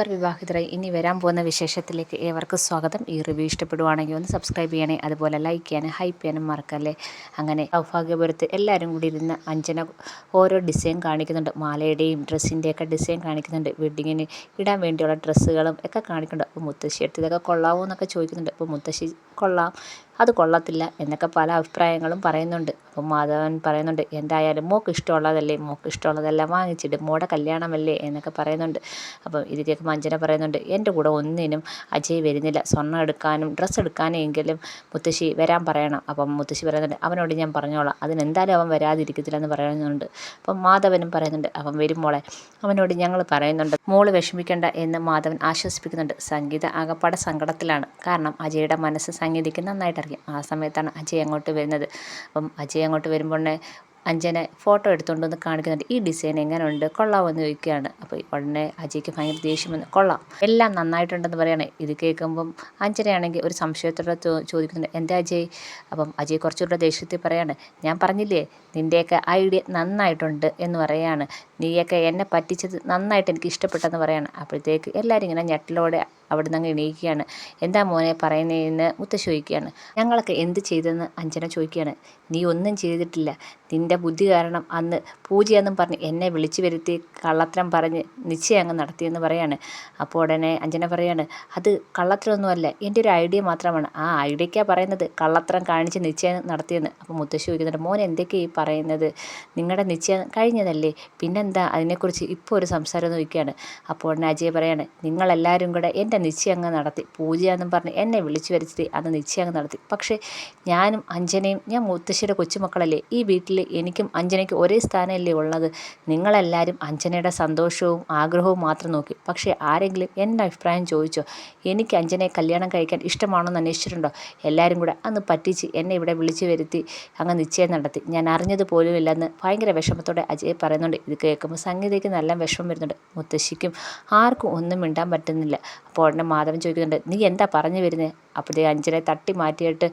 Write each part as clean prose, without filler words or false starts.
വിവാഹിതരായി ഇനി വരാൻ പോകുന്ന വിശേഷത്തിലേക്ക് ഏവർക്കും സ്വാഗതം. ഈ റിവ്യൂ ഇഷ്ടപ്പെടുവാണെങ്കിൽ ഒന്ന് സബ്സ്ക്രൈബ് ചെയ്യണേ, അതുപോലെ ലൈക്ക് ചെയ്യാനും ഹൈപ്പ് ചെയ്യാനും മറക്കല്ലേ. അങ്ങനെ സൗഭാഗ്യപുരത്ത് എല്ലാവരും കൂടി ഇരുന്ന് അഞ്ജന ഓരോ ഡിസൈൻ കാണിക്കുന്നുണ്ട്. മാലയുടെയും ഡ്രസ്സിൻ്റെയൊക്കെ ഡിസൈൻ കാണിക്കുന്നുണ്ട്. വെഡ്ഡിങ്ങിന് ഇടാൻ വേണ്ടിയുള്ള ഡ്രസ്സുകളും ഒക്കെ കാണിക്കുന്നുണ്ട്. അപ്പോൾ മുത്തശ്ശി എടുത്ത് ഇതൊക്കെ കൊള്ളാവോ എന്നൊക്കെ ചോദിക്കുന്നുണ്ട്. അപ്പോൾ മുത്തശ്ശി കൊള്ളാം, അത് കൊള്ളത്തില്ല എന്നൊക്കെ പല അഭിപ്രായങ്ങളും പറയുന്നുണ്ട്. അപ്പം മാധവൻ പറയുന്നുണ്ട്, എന്തായാലും മോൾക്ക് ഇഷ്ടമുള്ളതല്ലേ, മോൾക്ക് ഇഷ്ടമുള്ളതെല്ലാം വാങ്ങിച്ചിട്ട് മോടെ കല്യാണമല്ലേ എന്നൊക്കെ പറയുന്നുണ്ട്. അപ്പം ഇത് കേൾക്കുമ്പോൾ അഞ്ജന പറയുന്നുണ്ട്, എൻ്റെ കൂടെ ഒന്നിനും അജയ് വരുന്നില്ല, സ്വർണ്ണം എടുക്കാനും ഡ്രസ്സ് എടുക്കാനും എങ്കിലും മുത്തശ്ശി വരാൻ പറയണം. അപ്പം മുത്തശ്ശി പറയുന്നുണ്ട്, അവനോട് ഞാൻ പറഞ്ഞോളാം, അതിനെന്തായാലും അവൻ വരാതിരിക്കത്തില്ലെന്ന് പറയുന്നുണ്ട്. അപ്പം മാധവനും പറയുന്നുണ്ട്, അവൻ വരും മോളെ, അവനോട് ഞങ്ങൾ പറയുന്നുണ്ട്, മോള് വിഷമിക്കേണ്ട എന്ന് മാധവൻ ആശ്വസിപ്പിക്കുന്നുണ്ട്. സംഗീത ആകപ്പാടെ സങ്കടത്തിലാണ്. കാരണം അജയുടെ മനസ്സ് സംഗീതയ്ക്ക് നന്നായിട്ട് അറിയാം. ആ സമയത്താണ് അജയ് അങ്ങോട്ട് വരുന്നത്. അപ്പം അജയ് അങ്ങോട്ട് വരുമ്പോൾ അഞ്ജന ഫോട്ടോ എടുത്തുകൊണ്ടൊന്ന് കാണിക്കുന്നുണ്ട്. ഈ ഡിസൈൻ എങ്ങനെയുണ്ട്, കൊള്ളാമോ എന്ന് ചോദിക്കുകയാണ്. അപ്പോൾ ഉടനെ അജയ്ക്ക് ഭയങ്കര ദേഷ്യം വന്ന്, കൊള്ളാം, എല്ലാം നന്നായിട്ടുണ്ടെന്ന് പറയണേ. ഇത് കേൾക്കുമ്പം അഞ്ജനയാണെങ്കിൽ ഒരു സംശയത്തോടെ ചോദിക്കുന്നുണ്ട്, എന്താ അജയ്? അപ്പം അജയ് കുറച്ചുകൂടെ ദേഷ്യത്തിൽ പറയാണ്, ഞാൻ പറഞ്ഞില്ലേ നിൻ്റെയൊക്കെ ഐഡിയ നന്നായിട്ടുണ്ട് എന്ന് പറയാണ്, നീയൊക്കെ എന്നെ പറ്റിച്ചത് നന്നായിട്ട് എനിക്ക് ഇഷ്ടപ്പെട്ടെന്ന് പറയാണ്. അപ്പോഴത്തേക്ക് എല്ലാവരും ഇങ്ങനെ ഞെട്ടലോടെ അവിടെ നിന്ന് അങ്ങ് എണീക്കുകയാണ്. എന്താ മോനെ പറയുന്നതെന്ന് മുത്തശ്ശി ചോദിക്കുകയാണ്. ഞങ്ങളൊക്കെ എന്ത് ചെയ്തെന്ന് അഞ്ജന ചോദിക്കുകയാണ്. നീ ഒന്നും ചെയ്തിട്ടില്ല, നിൻ്റെ ബുദ്ധി കാരണം അന്ന് പൂജയെന്നും പറഞ്ഞ് എന്നെ വിളിച്ചു വരുത്തി കള്ളത്തരം പറഞ്ഞ് നിശ്ചയം അങ്ങ് നടത്തിയെന്ന് പറയാണ്. അപ്പോൾ ഉടനെ അഞ്ജന പറയാണ്, അത് കള്ളത്തരമൊന്നുമല്ല, എൻ്റെ ഒരു ഐഡിയ മാത്രമാണ്. ആ ഐഡിയയ്ക്കാണ് പറയുന്നത് കള്ളത്തരം കാണിച്ച് നിശ്ചയം നടത്തിയെന്ന്. അപ്പോൾ മുത്തശ്ശി ചോദിക്കുന്നുണ്ട്, മോൻ എന്തൊക്കെയാണ് ഈ പറയുന്നത്? നിങ്ങളുടെ നിശ്ചയം കഴിഞ്ഞതല്ലേ, പിന്നെന്താ അതിനെക്കുറിച്ച് ഇപ്പോൾ ഒരു സംസാരം നോക്കിയാണ്. അപ്പോൾ ഉടനെ അജയ് പറയാണ്, നിങ്ങളെല്ലാവരും കൂടെ എൻ്റെ നിശ്ചയം അങ്ങ് നടത്തി, പൂജയെന്നും പറഞ്ഞ് എന്നെ വിളിച്ചു വരുത്തി അന്ന് നിശ്ചയം അങ്ങ് നടത്തി. പക്ഷേ ഞാനും അഞ്ജനയും, ഞാൻ മുത്തശ്ശിയുടെ കൊച്ചുമക്കളല്ലേ, ഈ വീട്ടിൽ എനിക്കും അഞ്ജനയ്ക്കും ഒരേ സ്ഥാനമല്ലേ ഉള്ളത്. നിങ്ങളെല്ലാവരും അഞ്ജനയുടെ സന്തോഷവും ആഗ്രഹവും മാത്രം നോക്കി. പക്ഷേ ആരെങ്കിലും എൻ്റെ അഭിപ്രായം ചോദിച്ചോ? എനിക്ക് അഞ്ജനയെ കല്യാണം കഴിക്കാൻ ഇഷ്ടമാണോ എന്ന് അന്വേഷിച്ചിട്ടുണ്ടോ? എല്ലാവരും കൂടെ അന്ന് പറ്റിച്ച് എന്നെ ഇവിടെ വിളിച്ചു വരുത്തി അങ്ങ് നിശ്ചയം നടത്തി. ഞാൻ അറിഞ്ഞത് പോലുമില്ലെന്ന് ഭയങ്കര വിഷമത്തോടെ അജയ് പറയുന്നുണ്ട്. ഇത് കേൾക്കുമ്പോൾ സംഗീതയ്ക്ക് നല്ല വിഷമം വരുന്നുണ്ട്. മുത്തശ്ശിക്കും ആർക്കും ഒന്നും മിണ്ടാൻ പറ്റുന്നില്ല. അപ്പോൾ ഉടനെ മാധവൻ ചോദിക്കുന്നുണ്ട്, നീ എന്താ പറഞ്ഞു വരുന്നത്? അപ്പോഴത്തേക്ക് അഞ്ജനെ തട്ടി മാറ്റിയിട്ട്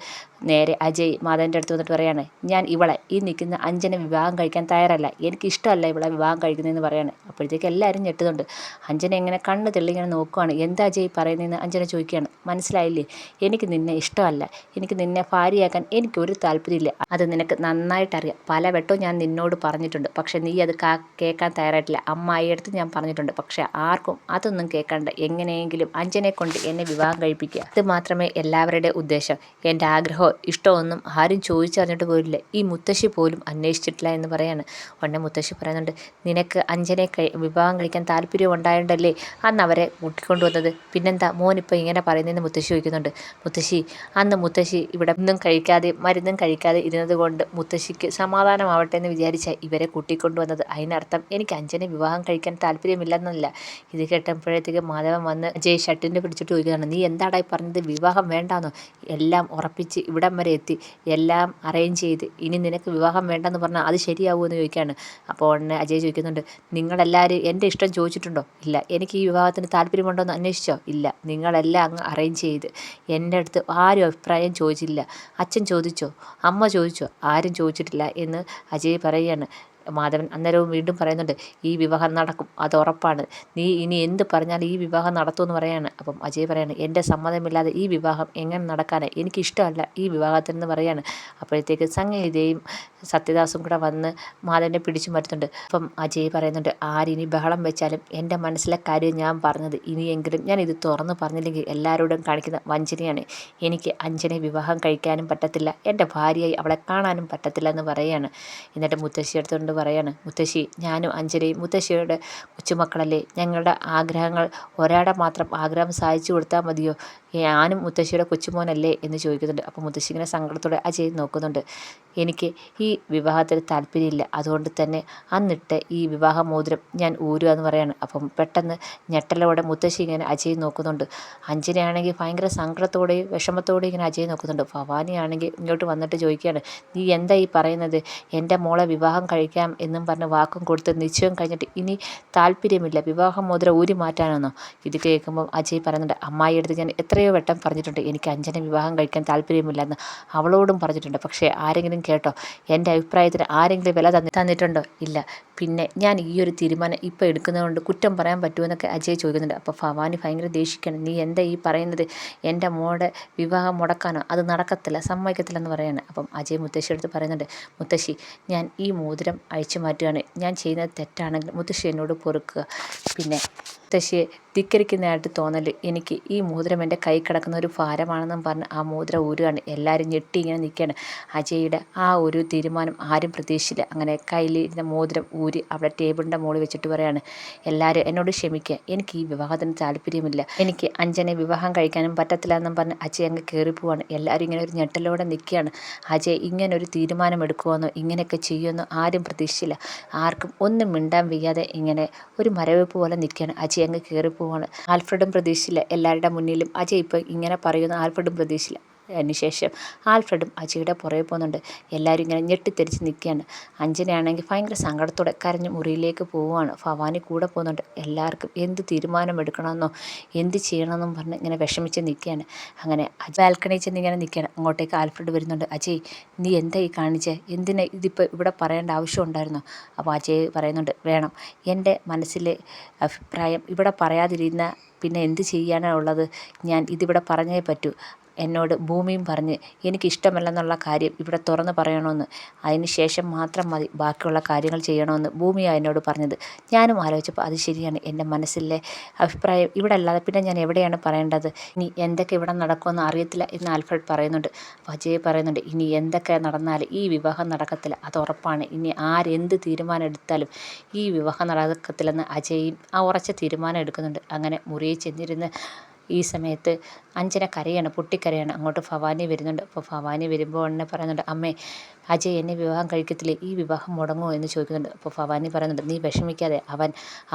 നേരെ അജയ് മാധവൻ്റെ അടുത്ത് വന്നിട്ട് പറയാണ്, ഞാൻ ഇവളെ ഈ നിൽക്കുന്ന അഞ്ജനെ വിവാഹം കഴിക്കാൻ തയ്യാറല്ല, എനിക്കിഷ്ടമല്ല ഇവളെ വിവാഹം കഴിക്കുന്നതെന്ന് പറയാണ്. അപ്പോഴത്തേക്ക് എല്ലാവരും ഞെട്ടുന്നുണ്ട്. അഞ്ജന ഇങ്ങനെ കണ്ണ് തെള്ളിങ്ങനെ നോക്കുവാണ്. എന്താ അജയ് പറയുന്നതെന്ന് അഞ്ജന ചോദിക്കുകയാണ്. മനസ്സിലായില്ലേ, എനിക്ക് നിന്നെ ഇഷ്ടമല്ല, എനിക്ക് നിന്നെ ഭാര്യയാക്കാൻ എനിക്കൊരു താല്പര്യമില്ല, അത് നിനക്ക് നന്നായിട്ടറിയാം. പല വട്ടവും ഞാൻ നിന്നോട് പറഞ്ഞിട്ടുണ്ട്, പക്ഷേ നീ അത് കേൾക്കാൻ തയ്യാറായിട്ടില്ല. അമ്മായിയടുത്ത് ഞാൻ പറഞ്ഞിട്ടുണ്ട്, പക്ഷേ ആർക്കും അതൊന്നും കേൾക്കാണ്ട് എങ്ങനെയെങ്കിലും അഞ്ജനെ കൊണ്ട് എന്നെ വിവാഹം കഴിപ്പിക്കുക, ഇത് മാത്രമേ എല്ലാവരുടെ ഉദ്ദേശം. എൻ്റെ ആഗ്രഹമോ ഇഷ്ടമൊന്നും ആരും ചോദിച്ചറിഞ്ഞിട്ട് പോലില്ല, ഈ മുത്തശ്ശി പോലും അന്വേഷിച്ചിട്ടില്ല എന്ന് പറയാണ്. ഉടനെ മുത്തശ്ശി പറയുന്നുണ്ട്, നിനക്ക് അഞ്ജനെ വിവാഹം കഴിക്കാൻ താല്പര്യം ഉണ്ടായോണ്ടല്ലേ അന്ന് അവരെ കൂട്ടിക്കൊണ്ടുവന്നത്, പിന്നെന്താ മോനിപ്പോൾ ഇങ്ങനെ പറയുന്നതെന്ന് മുത്തശ്ശി ചോദിക്കുന്നുണ്ട്. മുത്തശ്ശി, അന്ന് മുത്തശ്ശി ഇവിടെ ഒന്നും കഴിക്കാതെ മരുന്നും കഴിക്കാതെ ഇരുന്നത് കൊണ്ട് മുത്തശ്ശിക്ക് സമാധാനമാവട്ടെ എന്ന് വിചാരിച്ചാൽ ഇവരെ കൂട്ടിക്കൊണ്ടുവന്നത്. അതിനർത്ഥം എനിക്ക് അഞ്ജനെ വിവാഹം കഴിക്കാൻ താല്പര്യമില്ലെന്നല്ല. ഇത് കേട്ടപ്പോഴത്തേക്ക് മാധവൻ വന്ന് അജയ് ഷട്ടിൻ്റെ പിടിച്ചിട്ട് ചോദിക്കുകയാണ്, നീ എന്താടായി പറഞ്ഞത്? വിവാഹം വേണ്ടാന്നോ? എല്ലാം ഉറപ്പിച്ച് ഇവിടം വരെ എത്തി, എല്ലാം അറേഞ്ച് ചെയ്ത്, ഇനി നിനക്ക് വിവാഹം വേണ്ടെന്ന് പറഞ്ഞാൽ അത് ശരിയാവുമോ എന്ന് ചോദിക്കുകയാണ്. അപ്പോൾ ഉടനെ അജയ് ചോദിക്കുന്നുണ്ട്, നിങ്ങളെല്ലാവരും എൻ്റെ ഇഷ്ടം ചോദിച്ചിട്ടുണ്ടോ? ഇല്ല. എനിക്ക് ഈ വിവാഹത്തിന് താല്പര്യമുണ്ടോ എന്ന് അന്വേഷിച്ചോ? ഇല്ല. നിങ്ങളെല്ലാം അങ്ങ് അറേഞ്ച് ചെയ്ത് എൻ്റെ അടുത്ത് ആരും അഭിപ്രായം ചോദിച്ചില്ല. അച്ഛൻ ചോദിച്ചോ? അമ്മ ചോദിച്ചോ? ആരും ചോദിച്ചിട്ടില്ല എന്ന് അജയ് പറയുകയാണ്. മാധവൻ അന്നേരവും വീണ്ടും പറയുന്നുണ്ട്, ഈ വിവാഹം നടക്കും, അത് ഉറപ്പാണ്. നീ ഇനി എന്ത് പറഞ്ഞാലും ഈ വിവാഹം നടത്തുമെന്ന് പറയാണ്. അപ്പം അജയ് പറയാണ്, എൻ്റെ സമ്മതമില്ലാതെ ഈ വിവാഹം എങ്ങനെ നടക്കാനാണ്, എനിക്കിഷ്ടമല്ല ഈ വിവാഹത്തിനെന്ന് പറയാണ്. അപ്പോഴത്തേക്ക് സംഗീതയും സത്യദാസും കൂടെ വന്ന് മാധവനെ പിടിച്ചു മാറ്റുന്നുണ്ട്. അപ്പം അജയ് പറയുന്നുണ്ട്, ആരിനി ബഹളം വെച്ചാലും എൻ്റെ മനസ്സിലെ കാര്യം ഞാൻ പറഞ്ഞത്, ഇനിയെങ്കിലും ഞാൻ ഇത് തുറന്ന് പറഞ്ഞില്ലെങ്കിൽ എല്ലാവരോടും കാണിക്കുന്ന വഞ്ചനയാണ്. എനിക്ക് അഞ്ജനെ വിവാഹം കഴിക്കാനും പറ്റത്തില്ല, എൻ്റെ ഭാര്യയായി അവളെ കാണാനും പറ്റത്തില്ല എന്ന് പറയാണ്. എന്നിട്ട് മുത്തശ്ശി എടുത്തുകൊണ്ട് പറയാണ്, മുത്തശ്ശി, ഞാനും അഞ്ജനയും മുത്തശ്ശിയുടെ കൊച്ചുമക്കളല്ലേ, ഞങ്ങളുടെ ആഗ്രഹങ്ങൾ ഒരാടെ മാത്രം ആഗ്രഹം സാധിച്ചു കൊടുത്താൽ മതിയോ? ഞാനും മുത്തശ്ശിയുടെ കൊച്ചുമോനല്ലേ എന്ന് ചോദിക്കുന്നുണ്ട്. അപ്പോൾ മുത്തശ്ശി ഇങ്ങനെ സങ്കടത്തോടെ അജയ് നോക്കുന്നുണ്ട്. എനിക്ക് ഈ വിവാഹത്തിന് താല്പര്യമില്ല, അതുകൊണ്ട് തന്നെ അന്നിട്ട് ഈ വിവാഹമോതിരം ഞാൻ ഊരുക എന്ന് പറയാണ്. അപ്പം പെട്ടെന്ന് ഞെട്ടലോടെ മുത്തശ്ശി ഇങ്ങനെ അജയ് നോക്കുന്നുണ്ട്. അഞ്ജനയാണെങ്കിൽ ഭയങ്കര സങ്കടത്തോടെയും വിഷമത്തോടെയും ഇങ്ങനെ അജയ് നോക്കുന്നുണ്ട്. ഭവാനിയാണെങ്കിൽ ഇങ്ങോട്ട് വന്നിട്ട് ചോദിക്കുകയാണ്, നീ എന്താ ഈ പറയുന്നത്? എൻ്റെ മോളെ വിവാഹം കഴിക്കാൻ പറയാം എന്നും പറഞ്ഞ് വാക്കും കൊടുത്ത് നിശ്ചയം കഴിഞ്ഞിട്ട് ഇനി താല്പര്യമില്ല, വിവാഹമോതിരം ഊരി മാറ്റാനെന്നോ? ഇത് കേൾക്കുമ്പോൾ അജയ് പറയുന്നുണ്ട്, അമ്മായിയെടുത്ത് ഞാൻ എത്രയോ വട്ടം പറഞ്ഞിട്ടുണ്ട് എനിക്ക് അഞ്ജനെ വിവാഹം കഴിക്കാൻ താല്പര്യമില്ലെന്ന്. അവളോടും പറഞ്ഞിട്ടുണ്ട്. പക്ഷേ ആരെങ്കിലും കേട്ടോ? എൻ്റെ അഭിപ്രായത്തിന് ആരെങ്കിലും വില തന്നിട്ടുണ്ടോ? ഇല്ല. പിന്നെ ഞാൻ ഈ ഒരു തീരുമാനം ഇപ്പോൾ എടുക്കുന്നതുകൊണ്ട് കുറ്റം പറയാൻ പറ്റുമെന്നൊക്കെ അജയ് ചോദിക്കുന്നുണ്ട്. അപ്പോൾ ഭവാനി ഭയങ്കര ദേഷിക്കണം. നീ എന്താ ഈ പറയുന്നത്? എൻ്റെ മോടെ വിവാഹം മുടക്കാനോ? അത് നടക്കത്തില്ല, സമ്മതിക്കത്തില്ലെന്ന് പറയാണ്. അപ്പം അജയ് മുത്തശ്ശി എടുത്ത് പറയുന്നുണ്ട്, മുത്തശ്ശി ഞാൻ ഈ മോതിരം അഴിച്ചു മാറ്റുകയാണ്. ഞാൻ ചെയ്യുന്നത് തെറ്റാണെങ്കിൽ മുത്തശ്ശി എന്നോട് പൊറുക്കുക. പിന്നെ മുത്തശ്ശിയെ ധിക്കരിക്കുന്നതായിട്ട് തോന്നൽ എനിക്ക് ഈ മോതിരം എൻ്റെ കൈ കിടക്കുന്ന ഒരു ഭാരമാണെന്നും പറഞ്ഞ് ആ മോതിരം ഊരുകയാണ്. എല്ലാവരും ഞെട്ടി ഇങ്ങനെ നിൽക്കുകയാണ്. അജയുടെ ആ ഒരു തീരുമാനം ആരും പ്രതീക്ഷിച്ചില്ല. അങ്ങനെ കയ്യിലിരുന്ന മോതിരം ഊരി അവിടെ ടേബിളിൻ്റെ മുകളിൽ വെച്ചിട്ട് പറയാണ്, എല്ലാവരും എന്നോട് ക്ഷമിക്കുക, എനിക്ക് ഈ വിവാഹത്തിന് താല്പര്യമില്ല, എനിക്ക് അഞ്ജനെ വിവാഹം കഴിക്കാനും പറ്റത്തില്ല എന്നും പറഞ്ഞ് അജയ് അങ്ങ് കയറിപ്പോവാണ്. എല്ലാവരും ഇങ്ങനെ ഒരു ഞെട്ടലോടെ നിൽക്കുകയാണ്. അജയ് ഇങ്ങനെ ഒരു തീരുമാനം എടുക്കുമെന്നോ ഇങ്ങനെയൊക്കെ ചെയ്യുമെന്നോ ആരും പ്രതീക്ഷിച്ചില്ല. ആർക്കും ഒന്നും മിണ്ടാൻ വയ്യാതെ ഇങ്ങനെ ഒരു മരവിപ്പ് പോലെ നിൽക്കുകയാണ്. അജയ് അങ്ങ് കയറിപ്പോവാണ്. ആൽഫ്രഡും പ്രതീക്ഷിച്ചില്ല എല്ലാവരുടെ മുന്നിലും അജയ് ഇപ്പോൾ ഇങ്ങനെ പറയുമെന്ന് ആൽഫ്രഡും പ്രതീക്ഷിച്ചില്ല. അതിനുശേഷം ആൽഫ്രഡും അജയുടെ പുറകെ പോകുന്നുണ്ട്. എല്ലാവരും ഇങ്ങനെ ഞെട്ടിത്തെറിച്ച് നിൽക്കുകയാണ്. അഞ്ജനയാണെങ്കിൽ ഭയങ്കര സങ്കടത്തോടെ കരഞ്ഞ് മുറിയിലേക്ക് പോവുകയാണ്. ഭവാനി കൂടെ പോകുന്നുണ്ട്. എല്ലാവർക്കും എന്ത് തീരുമാനം എടുക്കണമെന്നോ എന്ത് ചെയ്യണമെന്നും പറഞ്ഞ് ഇങ്ങനെ വിഷമിച്ച് നിൽക്കുകയാണ്. അങ്ങനെ ബാൽക്കണിയിൽ ചെന്ന് ഇങ്ങനെ നിൽക്കുകയാണ്. അങ്ങോട്ടേക്ക് ആൽഫ്രഡ് വരുന്നുണ്ട്. അജയ് നീ എന്താ ഈ കാണിച്ചേ? എന്തിനാ ഇതിപ്പോൾ ഇവിടെ പറയേണ്ട ആവശ്യം ഉണ്ടായിരുന്നോ? അപ്പോൾ അജയ് പറയുന്നുണ്ട്, വേണം, എൻ്റെ മനസ്സിലെ അഭിപ്രായം ഇവിടെ പറയാതിരുന്ന പിന്നെ എന്ത് ചെയ്യാനാണുള്ളത്? ഞാൻ ഇതിവിടെ പറഞ്ഞേ പറ്റൂ. എന്നോട് ഭൂമിയും പറഞ്ഞ് എനിക്കിഷ്ടമല്ലെന്നുള്ള കാര്യം ഇവിടെ തുറന്ന് പറയണമെന്ന്, അതിന് ശേഷം മാത്രം മതി ബാക്കിയുള്ള കാര്യങ്ങൾ ചെയ്യണമെന്ന് ഭൂമിയാണ് എന്നോട് പറഞ്ഞത്. ഞാനും ആലോചിച്ചപ്പോൾ അത് ശരിയാണ്. എൻ്റെ മനസ്സിലെ അഭിപ്രായം ഇവിടെ അല്ലാതെ പിന്നെ ഞാൻ എവിടെയാണ് പറയേണ്ടത്? ഇനി എന്തൊക്കെ ഇവിടെ നടക്കുമെന്ന് അറിയത്തില്ല എന്ന് ആൽഫ്രഡ് പറയുന്നുണ്ട്. അജയ് പറയുന്നുണ്ട്, ഇനി എന്തൊക്കെ നടന്നാലും ഈ വിവാഹം നടക്കത്തില്ല, അത് ഉറപ്പാണ്. ഇനി ആരെന്ത് തീരുമാനം എടുത്താലും ഈ വിവാഹം നടക്കത്തില്ലെന്ന് അജയും ആ ഉറച്ച തീരുമാനം എടുക്കുന്നുണ്ട്. അങ്ങനെ മുറിയിൽ ചെന്നിരുന്ന് ഈ സമയത്ത് അഞ്ജന കരയാണ്, പൊട്ടിക്കരയാണ്. അങ്ങോട്ട് ഭവാനി വരുന്നുണ്ട്. അപ്പോൾ ഭവാനി വരുമ്പോൾ ഉടനെ പറയുന്നുണ്ട്, അമ്മേ അജയ് എന്നെ വിവാഹം കഴിക്കത്തില്ലേ, ഈ വിവാഹം മുടങ്ങുമോ എന്ന് ചോദിക്കുന്നുണ്ട്. അപ്പോൾ ഭവാനി പറയുന്നുണ്ട്, നീ വിഷമിക്കാതെ,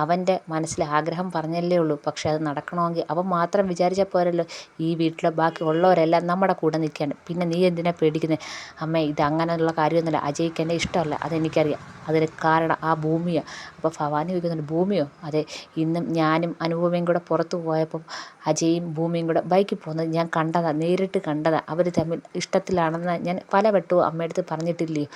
അവൻ്റെ മനസ്സിലെ ആഗ്രഹം പറഞ്ഞല്ലേ ഉള്ളൂ. പക്ഷേ അത് നടക്കണമെങ്കിൽ അവൻ മാത്രം വിചാരിച്ചാൽ പോരല്ലോ. ഈ വീട്ടിലെ ബാക്കി ഉള്ളവരെല്ലാം നമ്മുടെ കൂടെ നിൽക്കുകയാണ്. പിന്നെ നീ എന്തിനാ പേടിക്കുന്നത്? അമ്മേ ഇത് അങ്ങനെയുള്ള കാര്യമൊന്നുമില്ല, അജയ്ക്ക് എന്നെ ഇഷ്ടമല്ല, അതെനിക്കറിയാം. അതിന് കാരണം ആ ഭൂമിയാണ്. അപ്പോൾ ഭവാനി ചോദിക്കുന്നുണ്ട്, ഭൂമിയോ? അതെ, ഇന്നും ഞാനും അനുപമയും കൂടെ പുറത്തു പോയപ്പം അജയും ഭൂമിയും കൂടെ ബൈക്കിൽ പോകുന്നത് ഞാൻ കണ്ടതാണ്, നേരിട്ട് കണ്ടതാണ്. അവർ തമ്മിൽ ഇഷ്ടത്തിലാണെന്ന് ഞാൻ പലവട്ടവും അമ്മയടുത്ത് പറഞ്ഞിട്ടില്ലയോ?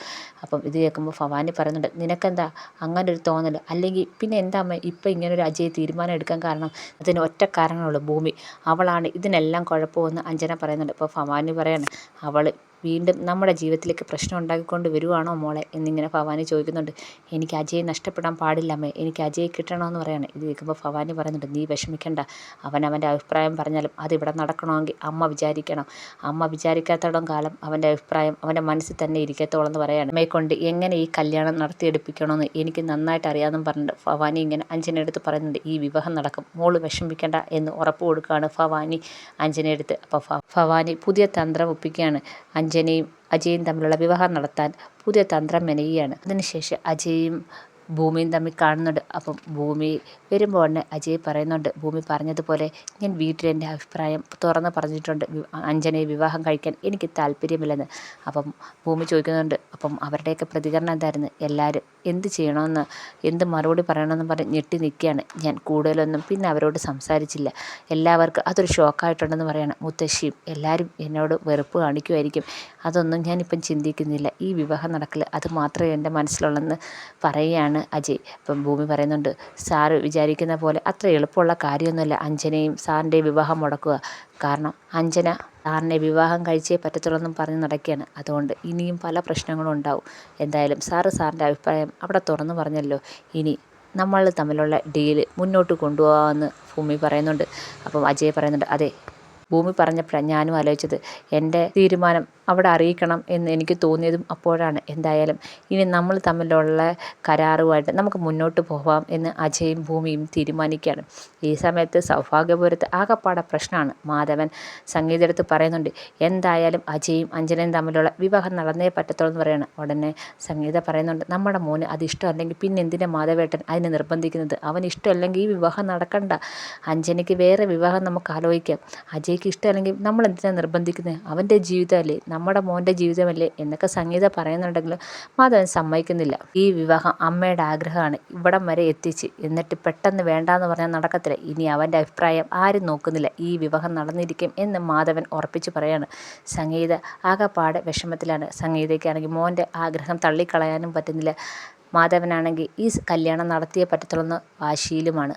അപ്പം ഇത് കേൾക്കുമ്പോൾ ഭവാനി പറയുന്നുണ്ട്, നിനക്കെന്താ അങ്ങനെ ഒരു തോന്നൽ? അല്ലെങ്കിൽ പിന്നെ എന്താ അമ്മ ഇപ്പം ഇങ്ങനൊരു അജയ് തീരുമാനം എടുക്കാൻ കാരണം? അതിന് ഒറ്റ കാരണമുള്ളൂ, ഭൂമി. അവളാണ് ഇതിനെല്ലാം കുഴപ്പമെന്ന് അഞ്ജന പറയുന്നുണ്ട്. അപ്പോൾ ഭവാനി പറയാണ്, അവൾ വീണ്ടും നമ്മുടെ ജീവിതത്തിലേക്ക് പ്രശ്നം ഉണ്ടാക്കിക്കൊണ്ട് വരുവാണോ മോളെ എന്നിങ്ങനെ ഭവാനി ചോദിക്കുന്നുണ്ട്. എനിക്ക് അജയ് നഷ്ടപ്പെടാൻ പാടില്ല അമ്മേ, എനിക്ക് അജയ് കിട്ടണമെന്ന് പറയാണ്. ഇത് കേൾക്കുമ്പോൾ ഭവാനി പറയുന്നുണ്ട്, നീ വിഷമിക്കണ്ട, അവൻ്റെ അഭിപ്രായം പറഞ്ഞാലും അതിവിടെ നടക്കണമെങ്കിൽ അമ്മ വിചാരിക്കണം. അമ്മ വിചാരിക്കാത്തോളം കാലം അവൻ്റെ അഭിപ്രായം അവൻ്റെ മനസ്സിൽ തന്നെ ഇരിക്കത്തോളം എന്ന് പറയാണ്. അമ്മയെ കൊണ്ട് എങ്ങനെ ഈ കല്യാണം നടത്തിയെടുപ്പിക്കണമെന്ന് എനിക്ക് നന്നായിട്ട് അറിയാമെന്നും പറഞ്ഞിട്ട് ഭവാനി ഇങ്ങനെ അഞ്ജനയെടുത്ത് പറയുന്നുണ്ട്, ഈ വിവാഹം നടക്കും, മോള് വിഷമിക്കേണ്ട എന്ന് ഉറപ്പ് കൊടുക്കുകയാണ് ഭവാനി അഞ്ജനയെടുത്ത്. അപ്പോൾ ഭവാനി പുതിയ തന്ത്രം ഒപ്പിക്കുകയാണ്. അഞ്ജനയും അജയും തമ്മിലുള്ള വിവാഹം നടത്താൻ പുതിയ തന്ത്രം മെനയുകയാണ്. അതിനുശേഷം അജയും ഭൂമിയും തമ്മിൽ കാണുന്നുണ്ട്. അപ്പം ഭൂമി വരുമ്പോൾ തന്നെ അജയ് പറയുന്നുണ്ട്, ഭൂമി പറഞ്ഞതുപോലെ ഞാൻ വീട്ടിൽ എൻ്റെ അഭിപ്രായം തുറന്ന് പറഞ്ഞിട്ടുണ്ട്, അഞ്ജനയെ വിവാഹം കഴിക്കാൻ എനിക്ക് താല്പര്യമില്ലെന്ന്. അപ്പം ഭൂമി ചോദിക്കുന്നുണ്ട്, അപ്പം അവരുടെയൊക്കെ പ്രതികരണം എന്തായിരുന്നു? എല്ലാവരും എന്ത് ചെയ്യണമെന്ന് എന്ത് മറുപടി പറയണമെന്ന് പറഞ്ഞ് ഞെട്ടി നിൽക്കുകയാണ്. ഞാൻ കൂടുതലൊന്നും പിന്നെ അവരോട് സംസാരിച്ചില്ല, എല്ലാവർക്കും അതൊരു ഷോക്കായിട്ടുണ്ടെന്ന് പറയണം. മുത്തശ്ശിയും എല്ലാവരും എന്നോട് വെറുപ്പ് കാണിക്കുമായിരിക്കും, അതൊന്നും ഞാനിപ്പം ചിന്തിക്കുന്നില്ല, ഈ വിവാഹം നടക്കില്ല, അത് മാത്രമേ എൻ്റെ മനസ്സിലുള്ളെന്ന് പറയുകയാണ് അജയ്. അപ്പം ഭൂമി പറയുന്നുണ്ട്, സാറ് വിചാരിക്കുന്ന പോലെ അത്ര എളുപ്പമുള്ള കാര്യമൊന്നുമല്ല അഞ്ജനയും സാറിൻ്റെയും വിവാഹം മുടക്കുക. കാരണം അഞ്ജന സാറിനെ വിവാഹം കഴിച്ചേ പറ്റത്തുള്ളൂ പറഞ്ഞ് നടക്കുകയാണ്. അതുകൊണ്ട് ഇനിയും പല പ്രശ്നങ്ങളും ഉണ്ടാവും. എന്തായാലും സാറിൻ്റെ അഭിപ്രായം അവിടെ തുറന്നു പറഞ്ഞല്ലോ, ഇനി നമ്മൾ തമ്മിലുള്ള ഡീല് മുന്നോട്ട് കൊണ്ടുപോകാമെന്ന് ഭൂമി പറയുന്നുണ്ട്. അപ്പം അജയ് പറയുന്നുണ്ട്, അതെ, ഭൂമി പറഞ്ഞപ്പോഴാണ് ഞാനും ആലോചിച്ചത്, എൻ്റെ തീരുമാനം അവിടെ അറിയിക്കണം എന്ന് എനിക്ക് തോന്നിയതും അപ്പോഴാണ്. എന്തായാലും ഇനി നമ്മൾ തമ്മിലുള്ള കരാറുമായിട്ട് നമുക്ക് മുന്നോട്ട് പോകാം എന്ന് അജയും ഭൂമിയും തീരുമാനിക്കുകയാണ്. ഈ സമയത്ത് സൗഭാഗ്യപുരത്ത് ആകപ്പാടെ പ്രശ്നമാണ്. മാധവൻ സംഗീതയെടുത്ത് പറയുന്നുണ്ട്, എന്തായാലും അജയും അഞ്ജനയും തമ്മിലുള്ള വിവാഹം നടന്നേ പറ്റത്തുള്ളൂ എന്ന് പറയുകയാണ്. ഉടനെ സംഗീത പറയുന്നുണ്ട്, നമ്മുടെ മോന് അത് ഇഷ്ടമല്ലെങ്കിൽ പിന്നെ എന്തിനാ മാധവേട്ടൻ അതിനെ നിർബന്ധിക്കുന്നത്? അവന് ഇഷ്ടമല്ലെങ്കിൽ ഈ വിവാഹം നടക്കണ്ട, അഞ്ജനയ്ക്ക് വേറെ വിവാഹം നമുക്ക് ആലോചിക്കാം. അജയ് വിജയ്ക്ക് ഇഷ്ടമല്ലെങ്കിൽ നമ്മൾ എന്തിനാണ് നിർബന്ധിക്കുന്നത്? അവൻ്റെ ജീവിതമല്ലേ, നമ്മുടെ മോൻ്റെ ജീവിതമല്ലേ എന്നൊക്കെ സംഗീത പറയുന്നുണ്ടെങ്കിലും മാധവൻ സമ്മതിക്കുന്നില്ല. ഈ വിവാഹം അമ്മയുടെ ആഗ്രഹമാണ്, ഇവിടം വരെ എത്തിച്ച്, എന്നിട്ട് പെട്ടെന്ന് വേണ്ടാന്ന് പറഞ്ഞാൽ നടക്കത്തില്ല. ഇനി അവൻ്റെ അഭിപ്രായം ആരും നോക്കുന്നില്ല, ഈ വിവാഹം നടന്നിരിക്കും എന്ന് മാധവൻ ഉറപ്പിച്ച് പറയാണ്. സംഗീത ആകെപ്പാടെ വിഷമത്തിലാണ്. സംഗീതയ്ക്കാണെങ്കിൽ മോൻ്റെ ആഗ്രഹം തള്ളിക്കളയാനും പറ്റുന്നില്ല. മാധവനാണെങ്കിൽ ഈ കല്യാണം നടത്തിയേ പറ്റത്തുള്ളൂ എന്ന് വാശിയിലുമാണ്.